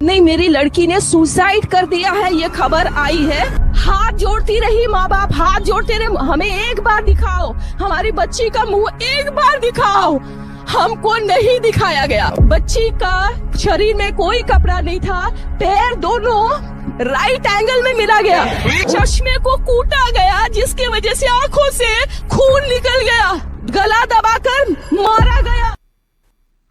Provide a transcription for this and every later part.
नहीं, मेरी लड़की ने सुसाइड कर दिया है, ये खबर आई है। हाथ जोड़ती रही माँ बाप, हाथ जोड़ते रहे, हमें एक बार दिखाओ, हमारी बच्ची का मुंह एक बार दिखाओ। हमको नहीं दिखाया गया। बच्ची का शरीर में कोई कपड़ा नहीं था, पैर दोनों राइट एंगल में मिला गया, चश्मे को कूटा गया जिसकी वजह से आंखों से खून निकल गया, गला दबाकर मारा गया।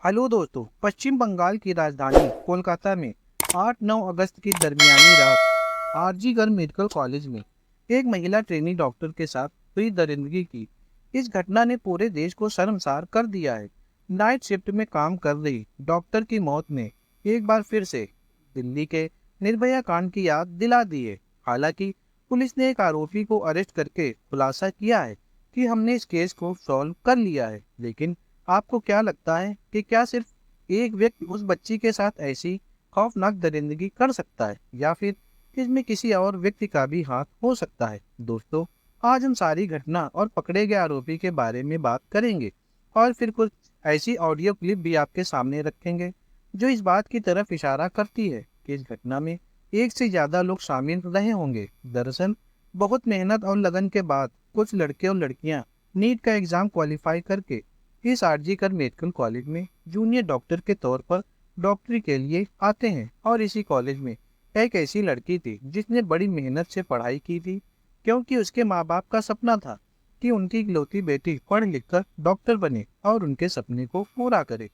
हेलो दोस्तों, पश्चिम बंगाल की राजधानी कोलकाता में 8-9 अगस्त की दरमियानी रात आरजीकर मेडिकल कॉलेज में एक महिला ट्रेनी डॉक्टर के साथ हुई दरिंदगी की। इस घटना ने पूरे देश को शर्मसार कर दिया है। नाइट शिफ्ट में काम कर रही डॉक्टर की मौत ने एक बार फिर से दिल्ली के निर्भया कांड की याद दिला दी है। हालांकि पुलिस ने एक आरोपी को अरेस्ट करके खुलासा किया है कि हमने इस केस को सॉल्व कर लिया है, लेकिन आपको क्या लगता है कि क्या सिर्फ एक व्यक्ति उस बच्ची के साथ ऐसी खौफनाक दरिंदगी कर सकता है या फिर इसमें किसी और व्यक्ति का भी हाथ हो सकता है? दोस्तों, आज हम सारी घटना और पकड़े गए आरोपी के बारे में बात करेंगे और फिर कुछ ऐसी ऑडियो क्लिप भी आपके सामने रखेंगे जो इस बात की तरफ इशारा करती है कि इस घटना में एक से ज्यादा लोग शामिल रहे होंगे। दरअसल बहुत मेहनत और लगन के बाद कुछ लड़के और लड़कियां नीट का एग्जाम क्वालिफाई करके इस आरजीकर मेडिकल कॉलेज में जूनियर डॉक्टर के तौर पर डॉक्टरी के लिए आते हैं। और इसी कॉलेज में एक ऐसी लड़की थी जिसने बड़ी मेहनत से पढ़ाई की थी, क्योंकि उसके माँ बाप का सपना था कि उनकी इकलौती बेटी पढ़ लिख कर डॉक्टर बने और उनके सपने को पूरा करे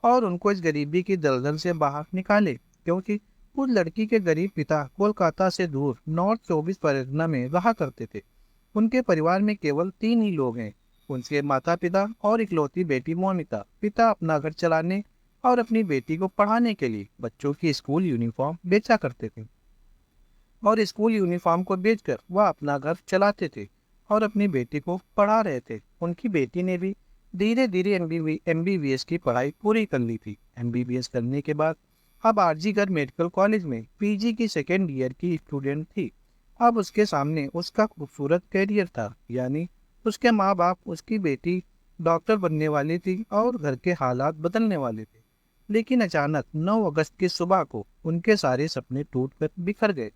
और उनको इस गरीबी की दलदल से बाहर निकाले। क्योंकि उस लड़की के गरीब पिता कोलकाता से दूर नॉर्थ 24 परगना में रहा करते थे। उनके परिवार में केवल 3 ही लोग हैं, उनके माता पिता और इकलौती बेटी मोनिका। पिता अपना घर चलाने और अपनी बेटी को पढ़ाने के लिए बच्चों की स्कूल यूनिफॉर्म बेचा करते थे और स्कूल यूनिफॉर्म को बेचकर वह अपना घर चलाते थे और अपनी बेटी को पढ़ा रहे थे। उनकी बेटी ने भी धीरे धीरे एमबीबीएस की पढ़ाई पूरी कर ली थी। एमबीबीएस करने के बाद अब आरजीकर मेडिकल कॉलेज में पीजी की सेकेंड ईयर की स्टूडेंट थी। अब उसके सामने उसका खूबसूरत कैरियर था, यानी उसके माँ बाप उसकी बेटी डॉक्टर बनने वाली थी और घर के हालात बदलने वाले थे। लेकिन अचानक 9 अगस्त की सुबह को उनके सारे सपने टूटकर बिखर गए।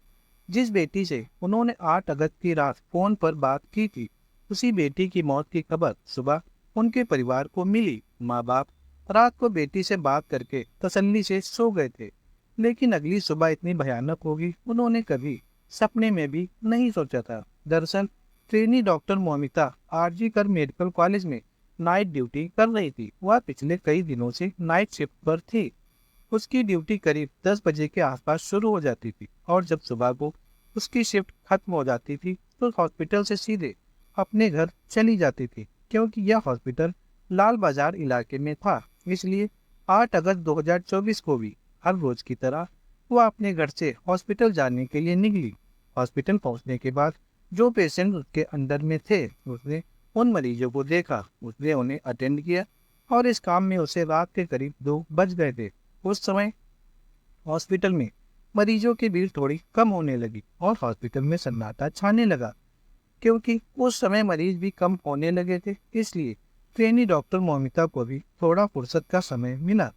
जिस बेटी से उन्होंने 8 अगस्त की रात फोन पर बात की थी, उसी बेटी की मौत की खबर सुबह उनके परिवार को मिली। माँ बाप रात को बेटी से बात करके तसल्ली से सो गए थे, लेकिन अगली सुबह इतनी भयानक होगी उन्होंने कभी सपने में भी नहीं सोचा था। दरअसल trainee doctor Moumita RG Kar medical college में नाइट ड्यूटी कर रही थी। वह पिछले कई दिनों से नाइट शिफ्ट पर थी। उसकी ड्यूटी करीब 10 बजे के आसपास शुरू हो जाती थी और जब सुबह को उसकी शिफ्ट खत्म हो जाती थी तो हॉस्पिटल से सीधे अपने घर चली जाती थी। क्योंकि यह हॉस्पिटल लाल बाजार इलाके में था, इसलिए 8 अगस्त 2024 को भी हर रोज की तरह वह अपने घर से हॉस्पिटल जाने के लिए निकली। हॉस्पिटल पहुंचने के बाद जो पेशेंट उसके अंदर में थे, उसने उन मरीजों को देखा, उसने उन्हें अटेंड किया और इस काम में उसे रात के करीब 2 बज गए थे। उस समय हॉस्पिटल में मरीजों की भीड़ थोड़ी कम होने लगी और हॉस्पिटल में सन्नाटा छाने लगा। क्योंकि उस समय मरीज भी कम होने लगे थे, इसलिए ट्रेनी डॉक्टर मोमिता को भी थोड़ा फुर्सत का समय मिला।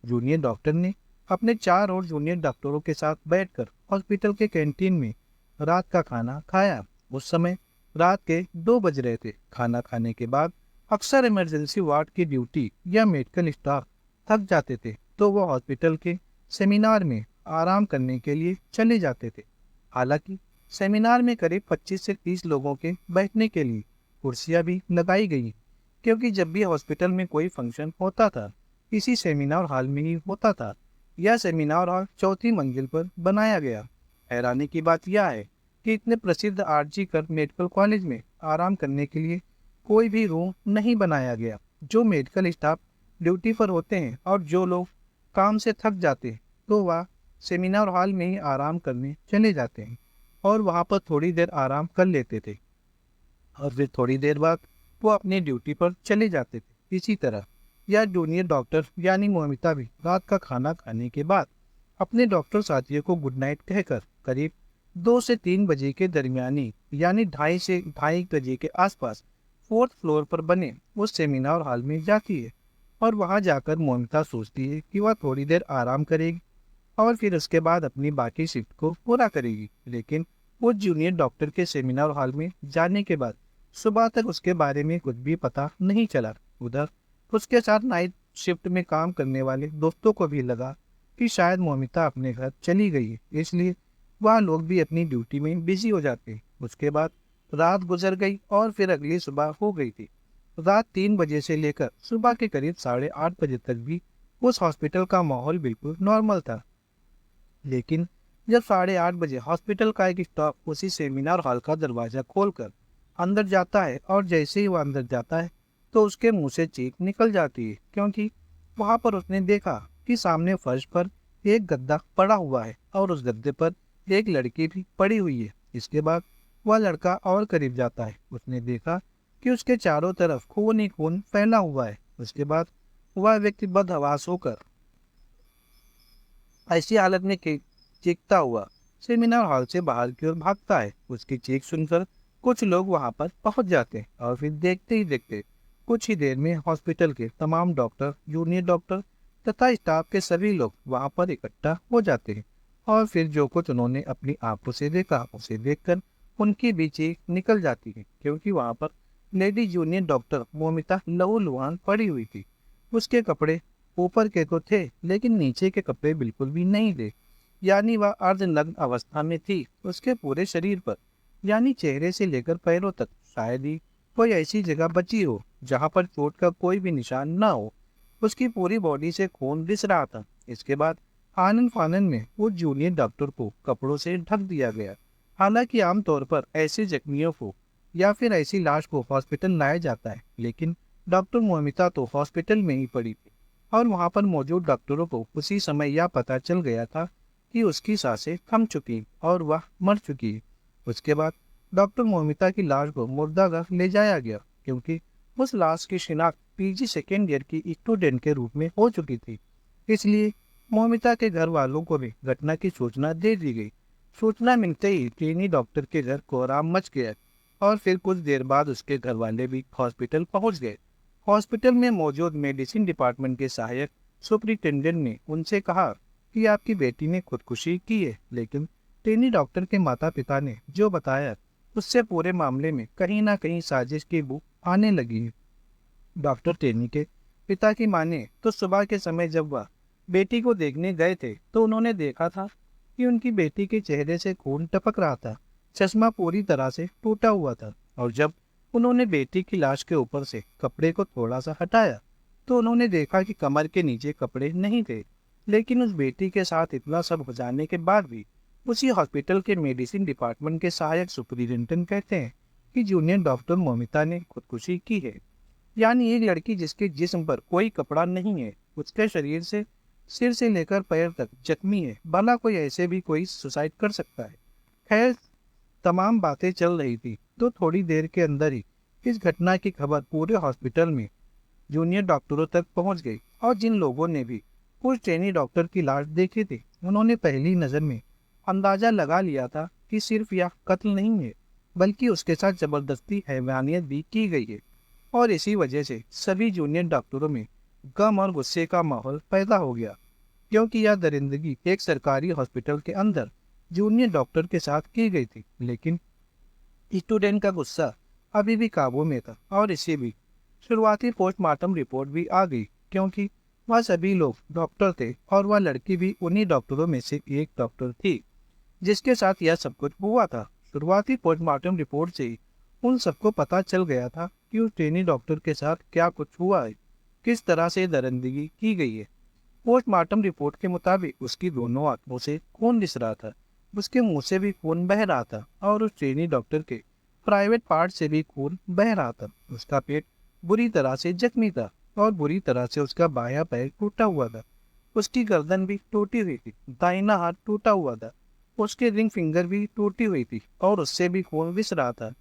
जूनियर डॉक्टर ने अपने 4 और जूनियर डॉक्टरों के साथ बैठकर हॉस्पिटल के कैंटीन में रात का खाना खाया। उस समय रात के 2 बज रहे थे। खाना खाने के बाद अक्सर इमरजेंसी वार्ड की ड्यूटी या मेडिकल स्टाफ थक जाते थे तो वो हॉस्पिटल के सेमिनार में आराम करने के लिए चले जाते थे। हालांकि सेमिनार में करीब 25 से 30 लोगों के बैठने के लिए कुर्सियां भी लगाई गई, क्योंकि जब भी हॉस्पिटल में कोई फंक्शन होता था इसी सेमिनार हॉल में ही होता था। यह सेमिनार हॉल 4थी मंजिल पर बनाया गया। हैरानी की बात यह है कि इतने प्रसिद्ध आरजीकर मेडिकल कॉलेज में आराम करने के लिए कोई भी रूम नहीं बनाया गया। जो मेडिकल स्टाफ ड्यूटी पर होते हैं और जो लोग काम से थक जाते हैं तो वह सेमिनार हॉल में ही आराम करने चले जाते हैं और वहाँ पर थोड़ी देर आराम कर लेते थे और फिर थोड़ी देर बाद वो अपनी ड्यूटी पर चले जाते थे। इसी तरह यह जूनियर डॉक्टर यानी मोमिता भी रात का खाना खाने के बाद अपने डॉक्टर साथियों को गुड नाइट कहकर करीब 2 से 3 बजे के दरमियानी यानी 2:30 से 2:30 बजे के आसपास 4th फ्लोर पर बने उस सेमिनार हॉल में जाती है और वहां जाकर मोमिता सोचती है कि वह थोड़ी देर आराम करेगी और फिर उसके बाद अपनी बाकी शिफ्ट को पूरा करेगी। लेकिन वो जूनियर डॉक्टर के सेमिनार हॉल में जाने के बाद सुबह तक उसके बारे में कुछ भी पता नहीं चला। उधर उसके साथ नाइट शिफ्ट में काम करने वाले दोस्तों को भी लगा कि शायद मौमिता अपने घर चली गई है, इसलिए वह लोग भी अपनी ड्यूटी में बिजी हो जाते। उसके बाद रात गुजर गई और फिर अगली सुबह हो गई थी। रात 3 बजे से लेकर सुबह के करीब 8:30 बजे तक भी उस हॉस्पिटल का माहौल बिल्कुल नॉर्मल था। लेकिन जब 8:30 बजे हॉस्पिटल का एक स्टाफ उसी सेमिनार हॉल का दरवाजा खोलकर अंदर जाता है और जैसे ही वह अंदर जाता है तो उसके मुंह से चीख निकल जाती है, क्योंकि वहां पर उसने देखा कि सामने फर्श पर एक गद्दा पड़ा हुआ है और उस गद्दे पर एक लड़की भी पड़ी हुई है। इसके बाद वह लड़का और करीब जाता है। उसने देखा कि उसके चारों तरफ खून ही खून फैला हुआ है। उसके बाद वह व्यक्ति बदहवास होकर ऐसी हालत में चीखता हुआ सेमिनार हॉल से बाहर की ओर भागता है। उसकी चीख सुनकर कुछ लोग वहां पर पहुंच जाते हैं और फिर देखते ही देखते कुछ ही देर में हॉस्पिटल के तमाम डॉक्टर, जूनियर डॉक्टर तथा स्टाफ के सभी लोग वहां पर इकट्ठा हो जाते हैं। और फिर जो कुछ उन्होंने अपनी आंखों से देखा उसे देखकर उनकी भी चीख निकल जाती है, क्योंकि वहां पर लेडी जूनियर डॉक्टर मौमिता लहूलुहान पड़ी हुई थी। उसके कपड़े ऊपर के तो थे लेकिन नीचे के कपड़े बिल्कुल भी नहीं थे, यानी वह अर्धनग्न अवस्था में थी। उसके पूरे शरीर पर यानी चेहरे से लेकर पैरों तक शायद ही कोई ऐसी जगह बची हो जहां पर चोट का कोई भी निशान न हो। उसकी पूरी बॉडी से खून रिस रहा था। इसके बाद आनन फानन में उस जूनियर डॉक्टर को कपड़ों से ढक दिया गया। हालांकि आमतौर पर ऐसे जख्मियों को या फिर ऐसी लाश को हॉस्पिटल लाया जाता है, लेकिन डॉक्टर मौमिता तो हॉस्पिटल में ही पड़ी थी और वहां पर मौजूद डॉक्टरों को उसी समय यह पता चल गया था कि उसकी सांसें थम चुकी और वह मर चुकी है। उसके बाद डॉक्टर मौमिता की लाश को मुर्दाघर ले जाया गया, क्योंकि उस लाश की शिनाख्त पीजी सेकेंड ईयर की स्टूडेंट के रूप में हो चुकी थी। इसलिए मौमिता के घर वालों को भी घटना की सूचना दे दी गई। सूचना मिलते ही ट्रेनी डॉक्टर के घर कोहराम मच गया और फिर कुछ देर बाद उसके घर वाले भी हॉस्पिटल पहुंच गए। हॉस्पिटल में मौजूद मेडिसिन डिपार्टमेंट के सहायक सुपरिटेंडेंट ने उनसे कहा कि आपकी बेटी ने खुदकुशी की है, लेकिन ट्रेनी डॉक्टर के माता पिता ने जो बताया उससे पूरे मामले में कहीं ना कहीं साजिश की बू आने लगी है। डॉक्टर ट्रेनी के पिता की माने तो सुबह के समय जब वह बेटी को देखने गए थे तो उन्होंने देखा था कि उनकी बेटी के चेहरे से खून टपक रहा था। चश्मा पूरी तरह से टूटा हुआ था और जब उन्होंने बेटी की लाश के ऊपर से कपड़े को थोड़ा सा हटाया तो उन्होंने देखा कि कमर के नीचे कपड़े नहीं थे। लेकिन उस बेटी के साथ इतना सब हो जाने के बाद भी उसी हॉस्पिटल के मेडिसिन डिपार्टमेंट के सहायक सुपरिटेंडेंट कहते हैं कि जूनियर डॉक्टर मौमिता ने खुदकुशी की है। यानी एक लड़की जिसके जिस्म पर कोई कपड़ा नहीं है, उसके शरीर से सिर से लेकर पैर तक जख्मी है, भला कोई ऐसे भी कोई सुसाइड कर सकता है। खैर, तमाम बातें चल रही थी तो थोड़ी देर के अंदर ही इस घटना की खबर पूरे हॉस्पिटल में जूनियर डॉक्टरों तक पहुंच गई और जिन लोगों ने भी उस ट्रेनी डॉक्टर की लाश देखी थी उन्होंने पहली नजर में अंदाजा लगा लिया था कि सिर्फ यह कत्ल नहीं है बल्कि उसके साथ जबरदस्ती हैवानियत भी की गई है। और इसी वजह से सभी जूनियर डॉक्टरों में गम और गुस्से का माहौल पैदा हो गया, क्योंकि यह दरिंदगी एक सरकारी हॉस्पिटल के अंदर जूनियर डॉक्टर के साथ की गई थी। लेकिन स्टूडेंट का गुस्सा अभी भी काबू में था और इसी भी शुरुआती पोस्टमार्टम रिपोर्ट भी आ गई, क्योंकि वह सभी लोग डॉक्टर थे और वह लड़की भी उन्हीं डॉक्टरों में से एक डॉक्टर थी जिसके साथ यह सब कुछ हुआ था। शुरुआती पोस्टमार्टम रिपोर्ट से ही उन सबको पता चल गया था कि उस ट्रेनी डॉक्टर के साथ क्या कुछ हुआ है, किस तरह से दरिंदगी की गई है। पोस्टमार्टम रिपोर्ट के मुताबिक उसकी दोनों आंखों से खून रिस रहा था, उसके मुंह से भी खून बह रहा था और उस ट्रेनी डॉक्टर के प्राइवेट पार्ट से भी खून बह रहा था। उसका पेट बुरी तरह से जख्मी था और बुरी तरह से उसका बायां पैर टूटा हुआ था। उसकी गर्दन भी टूटी हुई थी, दाहिना हाथ टूटा हुआ था, उसके रिंग फिंगर भी टूटी हुई थी और उससे भी खून रिस रहा था।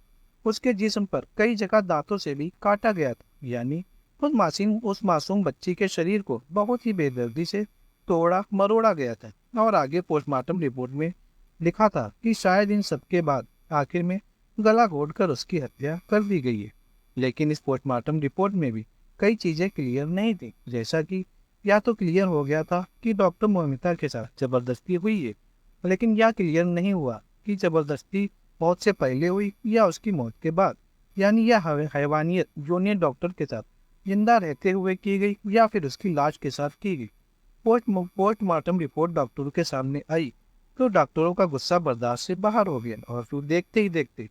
उसके जिस्म पर कई जगह दांतों से भी काटा गया था, यानी उस मासूम बच्ची के शरीर को बहुत ही बेदर्दी से तोड़ा मरोड़ा गया था। और आगे पोस्टमार्टम रिपोर्ट में लिखा था कि शायद इन सबके बाद आखिर में गला घोटकर उसकी हत्या कर दी गई है। लेकिन इस पोस्टमार्टम रिपोर्ट में भी कई चीजें क्लियर नहीं थी, जैसा कि या तो क्लियर हो गया था कि डॉक्टर मोमिता के साथ जबरदस्ती हुई है, लेकिन यह क्लियर नहीं हुआ कि जबरदस्ती मौत से पहले हुई या उसकी मौत के बाद, यानी यह हैवानियत जूनियर डॉक्टर के साथ जिंदा रहते हुए की गई या फिर उसकी लाश के साथ की गई। पोस्टमार्टम रिपोर्ट डॉक्टरों के सामने आई तो डॉक्टरों का गुस्सा बर्दाश्त से बाहर हो गया और फिर देखते ही देखते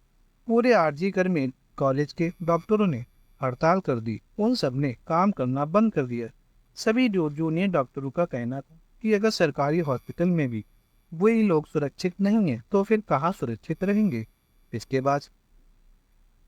पूरे आरजी कर में कॉलेज के डॉक्टरों ने हड़ताल कर दी। उन सब ने काम करना बंद कर दिया। सभी जूनियर डॉक्टरों का कहना था कि अगर सरकारी हॉस्पिटल में भी वही लोग सुरक्षित नहीं है तो फिर कहाँ सुरक्षित रहेंगे। इसके बाद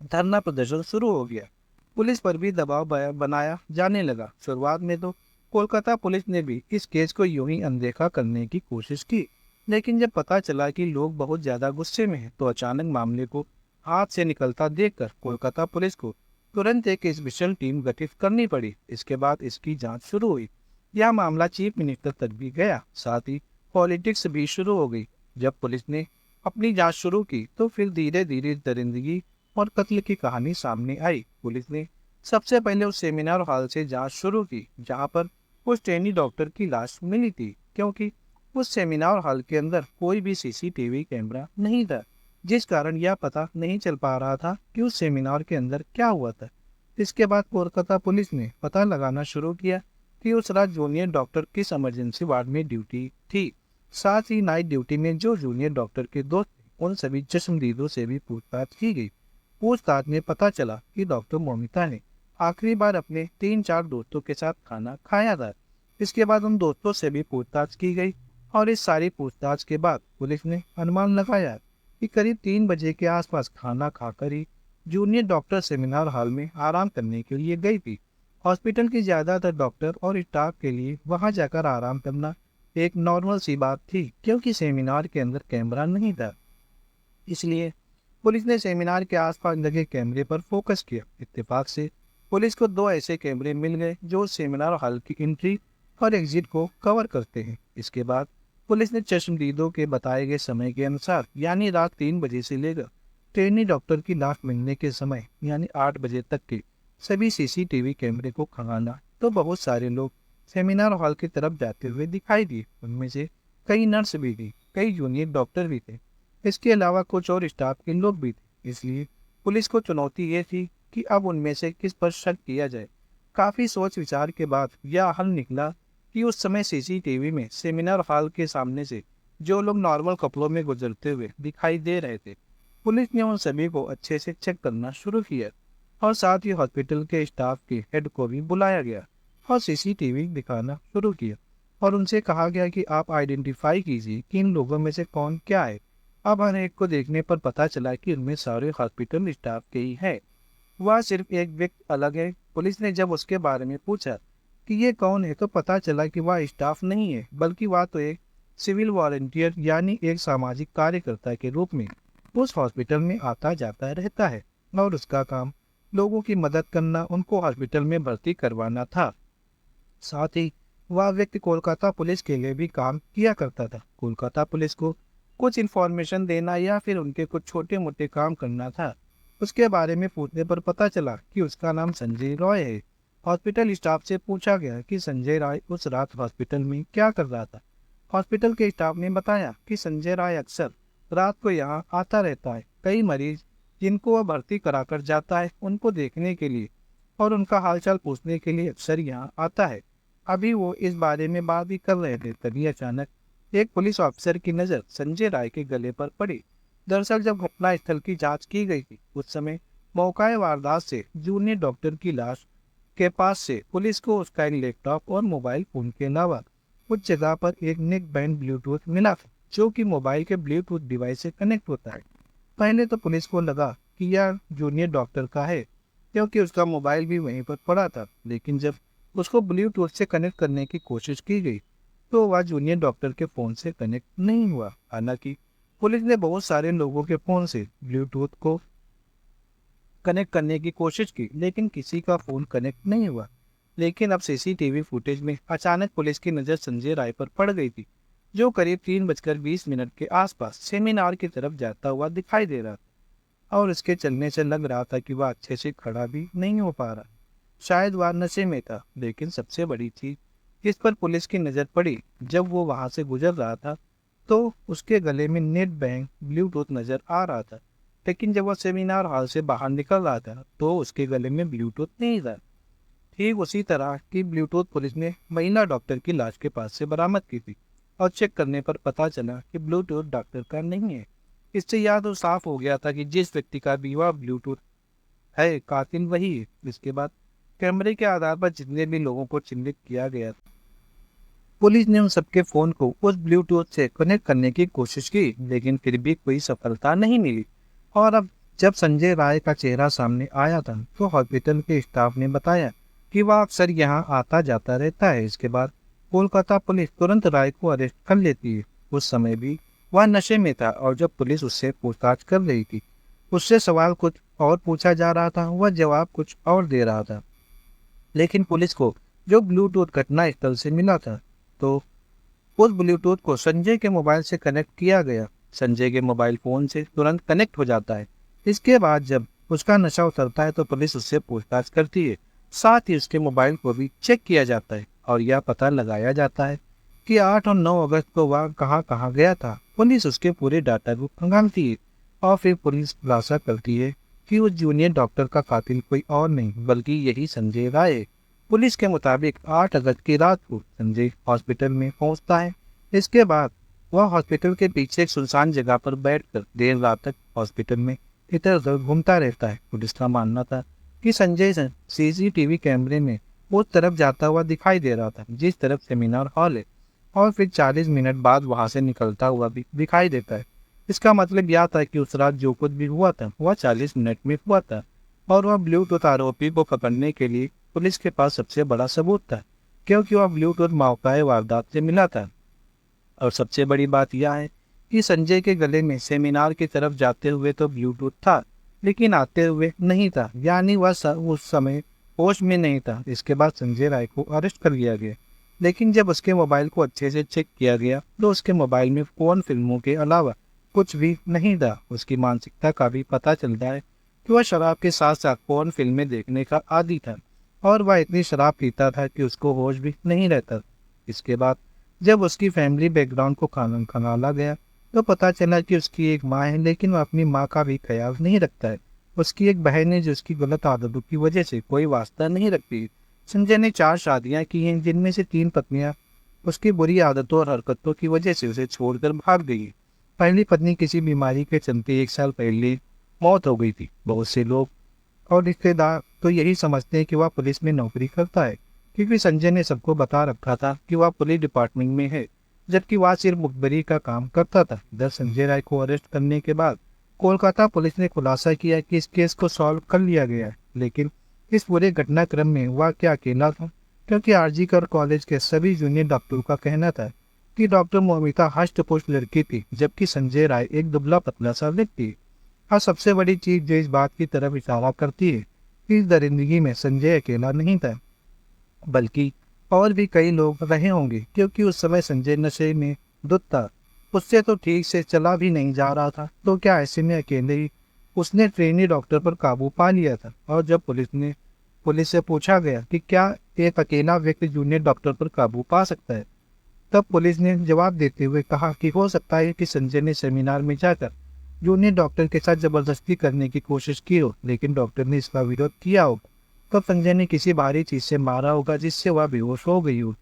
धरना प्रदर्शन शुरू हो गया। पुलिस पर भी दबाव बनाया जाने लगा। शुरुआत में तो कोलकाता पुलिस ने भी इस केस को यूं ही अनदेखा करने की कोशिश की, लेकिन जब पता चला कि लोग बहुत ज्यादा गुस्से में हैं तो अचानक मामले को हाथ से निकलता देखकर कोलकाता पुलिस को तुरंत एक स्पेशल टीम गठित करनी पड़ी। इसके बाद इसकी जांच शुरू हुई। यह मामला चीफ मिनिस्टर तक भी गया, साथ ही पॉलिटिक्स भी शुरू हो गई। जब पुलिस ने अपनी जांच शुरू की तो फिर धीरे धीरे दरिंदगी और कत्ल की कहानी सामने आई। पुलिस ने सबसे पहले उस सेमिनार हॉल से जांच शुरू की जहां पर उस ट्रेनी डॉक्टर की लाश मिली थी, क्योंकि उस सेमिनार हॉल के अंदर कोई भी सीसीटीवी कैमरा नहीं था, जिस कारण यह पता नहीं चल पा रहा था कि उस सेमिनार के अंदर क्या हुआ था। इसके बाद कोलकाता पुलिस ने पता लगाना शुरू किया कि उस रात जूनियर डॉक्टर किस इमरजेंसी वार्ड में ड्यूटी थी। साथ ही नाइट ड्यूटी में जो जूनियर डॉक्टर के दोस्त थे उन सभी चश्मदीदों से भी पूछताछ की गई। पूछताछ में पता चला कि डॉक्टर मोमिता ने आखिरी बार अपने 3-4 दोस्तों के साथ खाना खाया था। इसके बाद उन दोस्तों से भी पूछताछ की गई और इस सारी पूछताछ के बाद पुलिस ने अनुमान लगाया कि करीब 3 बजे के आसपास खाना खाकर ही जूनियर डॉक्टर सेमिनार हॉल में आराम करने के लिए गई थी। हॉस्पिटल के ज्यादातर डॉक्टर और स्टाफ के लिए वहां जाकर आराम करना एक नॉर्मल सी बात थी, क्योंकि सेमिनार के अंदर कैमरा नहीं था। इसलिए पुलिस ने सेमिनार के आसपास लगे कैमरे पर फोकस किया। इत्तेफाक से पुलिस को 2 ऐसे कैमरे मिल गए जो सेमिनार हॉल की एंट्री और एग्जिट को कवर करते हैं। इसके बाद पुलिस ने चश्मदीदों के बताए गए समय के अनुसार यानी रात 3 बजे से लेकर ट्रेनी डॉक्टर की लाश मिलने के समय यानी 8 बजे तक के सभी सीसीटीवी कैमरे को खंगाला तो बहुत सारे लोग सेमिनार हॉल की तरफ जाते हुए दिखाई दिए। उनमें से कई नर्स भी थी, कई जूनियर डॉक्टर भी थे, इसके अलावा कुछ और स्टाफ के लोग भी थे। इसलिए पुलिस को चुनौती ये थी कि अब उनमें से किस पर शक किया जाए। काफी सोच विचार के बाद यह हल निकला कि उस समय सीसीटीवी में सेमिनार हॉल के सामने से जो लोग नॉर्मल कपड़ों में गुजरते हुए दिखाई दे रहे थे, पुलिस ने उन सभी को अच्छे से चेक करना शुरू किया और साथ ही हॉस्पिटल के स्टाफ के हेड को भी बुलाया गया और सीसीटीवी दिखाना शुरू किया और उनसे कहा गया कि आप आइडेंटिफाई कीजिए कि इन लोगों में से कौन क्या है। अब हर एक को देखने पर पता चला कि उनमें सारे हॉस्पिटल स्टाफ के ही है। वह सिर्फ एक व्यक्ति अलग है। पुलिस ने जब उसके बारे में पूछा कि ये कौन है तो पता चला कि वह स्टाफ नहीं है, बल्कि वह तो एक सिविल वॉलंटियर यानी एक सामाजिक कार्यकर्ता के रूप में उस हॉस्पिटल में आता जाता रहता है और उसका काम लोगों की मदद करना, उनको हॉस्पिटल में भर्ती करवाना था। साथ ही वह व्यक्ति कोलकाता पुलिस के लिए भी काम किया करता था। कोलकाता पुलिस को कुछ इन्फॉर्मेशन देना या फिर उनके कुछ छोटे मोटे काम करना था। उसके बारे में पूछने पर पता चला कि उसका नाम संजय रॉय है। हॉस्पिटल स्टाफ से पूछा गया कि संजय राय उस रात हॉस्पिटल में क्या कर रहा था। हॉस्पिटल के स्टाफ ने बताया कि संजय राय अक्सर रात को यहाँ आता रहता है। कई मरीज जिनको वह भर्ती कराकर जाता है उनको देखने के लिए और उनका हालचाल पूछने के लिए अक्सर यहाँ आता है। अभी वो इस बारे में बात भी कर रहे थे, तभी अचानक एक पुलिस ऑफिसर की नज़र संजय राय के गले पर पड़ी। दरअसल जब घटना स्थल की जांच की गई थी उस समय मौका वारदात से जूनियर डॉक्टर की लाश के पास से पुलिस को उसका एक लैपटॉप और मोबाइल फोन के अलावा उस जगह पर एक नेक बैंड ब्लूटूथ मिला था जो कि मोबाइल के ब्लूटूथ डिवाइस से कनेक्ट होता है। पहले तो पुलिस को लगा कि यह जूनियर डॉक्टर का है क्योंकि उसका मोबाइल भी वहीं पर पड़ा था, लेकिन जब उसको ब्लूटूथ से कनेक्ट करने की कोशिश की गई तो वह जूनियर डॉक्टर के फ़ोन से कनेक्ट नहीं हुआ। हालांकि पुलिस ने बहुत सारे लोगों के फ़ोन से ब्लूटूथ को कनेक्ट करने की कोशिश की लेकिन किसी का फ़ोन कनेक्ट नहीं हुआ। लेकिन अब सीसीटीवी फुटेज में अचानक पुलिस की नज़र संजय राय पर पड़ गई थी जो करीब 3:20 के आसपास सेमिनार की तरफ जाता हुआ दिखाई दे रहा था और उसके चलने से लग रहा था कि वह अच्छे से खड़ा भी नहीं हो पा रहा। शायद वह नशे में था। लेकिन सबसे बड़ी चीज इस पर पुलिस की नज़र पड़ी। जब वो वहां से गुजर रहा था तो उसके गले में नेट बैंक ब्लूटूथ नज़र आ रहा था, लेकिन जब वह सेमिनार हॉल से बाहर निकल रहा था तो उसके गले में ब्लूटूथ नहीं था। ठीक उसी तरह की ब्लूटूथ पुलिस ने महिला डॉक्टर की लाश के पास से बरामद की थी और चेक करने पर पता चला कि ब्लूटूथ डॉक्टर का नहीं है। इससे यह तो साफ हो गया था कि जिस व्यक्ति का बीवा ब्लूटूथ है, कातिल वही है। इसके बाद कैमरे के आधार पर जितने भी लोगों को चिन्हित किया गया, पुलिस ने उन सबके फोन को उस ब्लूटूथ से कनेक्ट करने की कोशिश की, लेकिन फिर भी कोई सफलता नहीं मिली। और अब जब संजय राय का चेहरा सामने आया था तो हॉस्पिटल के स्टाफ ने बताया कि वह अक्सर यहाँ आता जाता रहता है। इसके बाद कोलकाता पुलिस तुरंत राय को अरेस्ट कर लेती है। उस समय भी वह नशे में था और जब पुलिस उससे पूछताछ कर रही थी, उससे सवाल कुछ और पूछा जा रहा था, वह जवाब कुछ और दे रहा था। लेकिन पुलिस को जो ब्लूटूथ घटना स्थल से मिला था तो उस ब्लूटूथ को संजय के मोबाइल से कनेक्ट किया गया। संजय के मोबाइल फोन से तुरंत कनेक्ट हो जाता है। इसके बाद जब उसका नशा उतरता है तो पुलिस उससे पूछताछ करती है। साथ ही उसके मोबाइल को भी चेक किया जाता है और यह पता लगाया जाता है कि 8 और 9 अगस्त को वह कहाँ कहाँ गया था। पुलिस उसके पूरे डाटा को खंगालती है और फिर पुलिस खुलासा करती है कि उस जूनियर डॉक्टर का कातिल कोई और नहीं बल्कि यही संजय राय है। पुलिस के मुताबिक 8 अगस्त की रात को संजय हॉस्पिटल में पहुंचता है। इसके बाद वह हॉस्पिटल के पीछे एक सुनसान जगह पर बैठकर देर रात तक हॉस्पिटल में इधर उधर घूमता रहता है। पुलिस का मानना था कि संजय सीसीटीवी कैमरे में उस तरफ जाता हुआ दिखाई दे रहा था जिस तरफ सेमिनार हॉल है, और फिर 40 मिनट बाद वहां से निकलता हुआ भी दिखाई देता है। इसका मतलब यह था कि उस रात जो कुछ भी हुआ था वह 40 मिनट में हुआ था और वह ब्लूटूथ आरोपी को पकड़ने के लिए पुलिस के पास सबसे बड़ा सबूत था, क्योंकि वह ब्लूटूथ मौका वारदात से मिला था। और सबसे बड़ी बात यह है कि संजय के गले में सेमिनार की तरफ जाते हुए तो ब्लूटूथ था, लेकिन आते हुए नहीं था, यानी वह उस समय होश में नहीं था। इसके बाद संजय राय को अरेस्ट कर लिया गया, लेकिन जब उसके मोबाइल को अच्छे से चेक किया गया तो उसके मोबाइल में फोन फिल्मों के अलावा कुछ भी नहीं था। उसकी मानसिकता का भी पता चलता है कि वह शराब के साथ साथ फोन फिल्में देखने का आदी था और वह इतनी शराब पीता था कि उसको होश भी नहीं रहता। इसके बाद जब उसकी फैमिली बैकग्राउंड को खंगाला गया तो पता चला कि उसकी एक माँ है, लेकिन वह अपनी माँ का भी ख्याल नहीं रखता है। उसकी एक बहन है जो उसकी गलत आदतों की वजह से कोई वास्ता नहीं रखती। संजय ने 4 शादियां की हैं, जिनमें से 3 पत्नियां उसकी बुरी आदतों और हरकतों की वजह से उसे छोड़कर भाग गई। पहली पत्नी किसी बीमारी के चलते 1 साल पहले मौत हो गई थी। बहुत से लोग और रिश्तेदार तो यही समझते हैं कि वह पुलिस में नौकरी करता है, क्योंकि संजय ने सबको बता रखा था कि वह पुलिस डिपार्टमेंट में है, जबकि वह सिर्फ मुखबरी का काम करता था। इधर संजय राय को अरेस्ट करने के बाद कोलकाता पुलिस ने खुलासा किया कि इस केस को सॉल्व कर लिया गया है, लेकिन इस पूरे घटनाक्रम में वह क्या अकेला था, क्योंकि आरजीकर कॉलेज के सभी जूनियर डॉक्टरों का कहना था कि डॉक्टर मोमिता हष्ट-पुष्ट लड़की थी, जबकि संजय राय एक दुबला पतला सा व्यक्ति। और सबसे बड़ी चीज जो इस बात की तरफ इशारा करती है कि इस दरिंदगी में संजय अकेला नहीं था, बल्कि और भी कई लोग रहे होंगे, क्योंकि उस समय संजय नशे में धुत था। उससे तो ठीक से चला भी नहीं जा रहा था, तो क्या ऐसे में अकेले ही उसने ट्रेनी डॉक्टर पर काबू पा लिया था। और जब पुलिस से पूछा गया कि क्या एक अकेला व्यक्ति जूनियर डॉक्टर पर काबू पा सकता है, तब पुलिस ने जवाब देते हुए कहा कि हो सकता है कि संजय ने सेमिनार में जाकर जूनियर डॉक्टर के साथ जबरदस्ती करने की कोशिश की हो, लेकिन डॉक्टर ने इसका विरोध किया होगा। तब संजय ने किसी भारी चीज से मारा होगा जिससे वह बेहोश हो गई हो।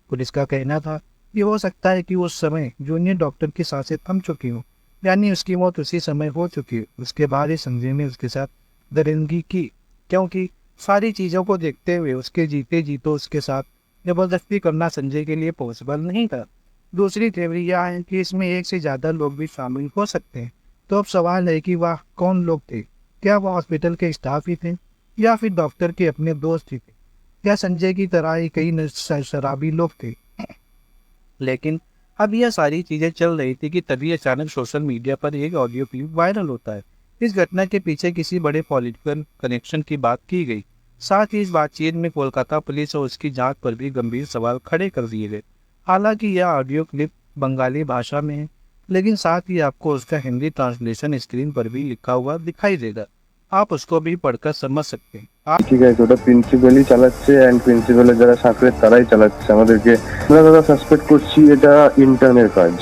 पुलिस का कहना था कि हो सकता है कि उस समय जूनियर डॉक्टर की सांसें थम चुकी हो, यानी उसकी मौत उसी समय हो चुकी है। उसके बाद ही संजय ने उसके साथ दरिंदगी की, क्योंकि सारी चीजों को देखते हुए उसके जीते जीतो उसके साथ जबरदस्ती करना संजय के लिए पॉसिबल नहीं था। दूसरी थ्योरी यह है कि इसमें एक से ज्यादा लोग भी शामिल हो सकते हैं। तो अब सवाल है कि वह कौन लोग थे? क्या वह हॉस्पिटल के स्टाफ ही थे, या फिर डॉक्टर के अपने दोस्त ही थे, या संजय की तरह ही कई शराबी लोग थे? लेकिन अब यह सारी चीजें चल रही थी कि तभी अचानक सोशल मीडिया पर एक ऑडियो क्लिप वायरल होता है। इस घटना के पीछे किसी बड़े पॉलिटिकल कनेक्शन की बात की गई। साथ ही इस बातचीत में कोलकाता पुलिस और उसकी जांच पर भी गंभीर सवाल खड़े कर दिए गए। हालांकि यह ऑडियो क्लिप बंगाली भाषा में है, लेकिन साथ ही आपको उसका हिंदी ट्रांसलेशन स्क्रीन पर भी लिखा हुआ दिखाई देगा। आप उसको भी पढ़कर समझ सकते हैं। आप ঠিক আছে, ওটা প্রিন্সিপালই চালাচ্ছে অ্যান্ড প্রিন্সিপালের যারা সাকরেদ তারাই চালাচ্ছে আমাদেরকে। আমরা দাদা সাসপেক্ট করছি এটা ইন্টার্নের কাজ,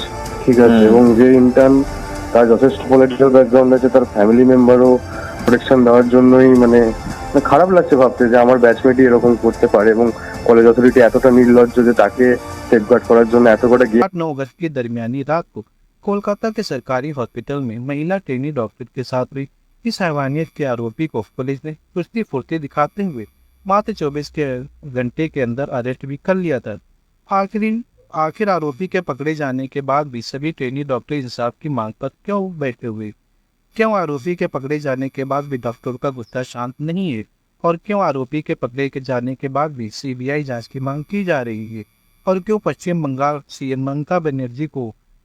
ঠিক আছে, এবং যে ইন্টার্ন তার যথেষ্ট পলিটিক্যাল ব্যাকগ্রাউন্ড আছে, তার ফ্যামিলি মেম্বারও প্রোটেকশন দেওয়ার জন্যই মানে খারাপ লাগছে ভাবতে যে আমার ব্যাচমেটই এরকম করতে পারে, এবং কলেজ অথরিটি এতটা নির্লজ্জ যে তাকে সেফগার্ड করার জন্য এত কটা 8-9 अगस्त की दरमियानी रात को कोलकाता के सरकारी हॉस्पिटल में महिला ट्रेनी डॉक्टर के साथ हुई इस हैवानियत के आरोपी को पुलिस ने चुस्ती फुर्ती दिखाते हुए मात्र 24 के घंटे के अंदर अरेस्ट भी कर लिया था। आखिर आरोपी के पकड़े जाने के बाद भी सभी ट्रेनी डॉक्टर इंसाफ की मांग पर क्यों बैठे हुए? क्यों आरोपी के पकड़े जाने के बाद भी डॉक्टरों का गुस्सा शांत नहीं है? और क्यों आरोपी के पकड़े के जाने के बाद भी सीबीआई जांच की मांग की जा रही है? और क्यों पश्चिम बंगाल सीएम ममता बनर्जी को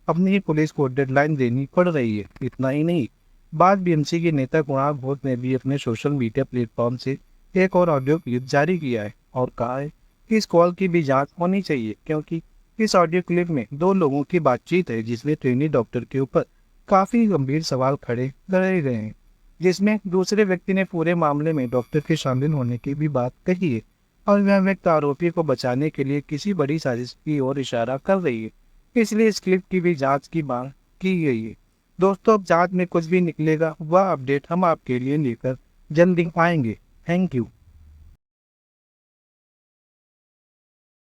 अपनी ही पुलिस को डेडलाइन देनी पड़ रही है? इतना ही नहीं, बाद बीएमसी के नेता कुणाल घोष ने भी अपने सोशल मीडिया प्लेटफॉर्म से एक और ऑडियो क्लिप जारी किया है और कहा है कि इस कॉल की भी जांच होनी चाहिए, क्योंकि इस ऑडियो क्लिप में 2 लोगों की बातचीत है जिसमें ट्रेनी डॉक्टर के ऊपर काफी गंभीर सवाल खड़े करे गए हैं, जिसमें दूसरे व्यक्ति ने पूरे मामले में डॉक्टर के शामिल होने की भी बात कही है और वह व्यक्ति आरोपी को बचाने के लिए किसी बड़ी साजिश की ओर इशारा कर रही है। इसलिए इस क्लिप की भी जांच की मांग की गई है। दोस्तों, अब जांच में कुछ भी निकलेगा वह अपडेट हम आपके लिए लेकर जल्दी आएंगे। Thank you.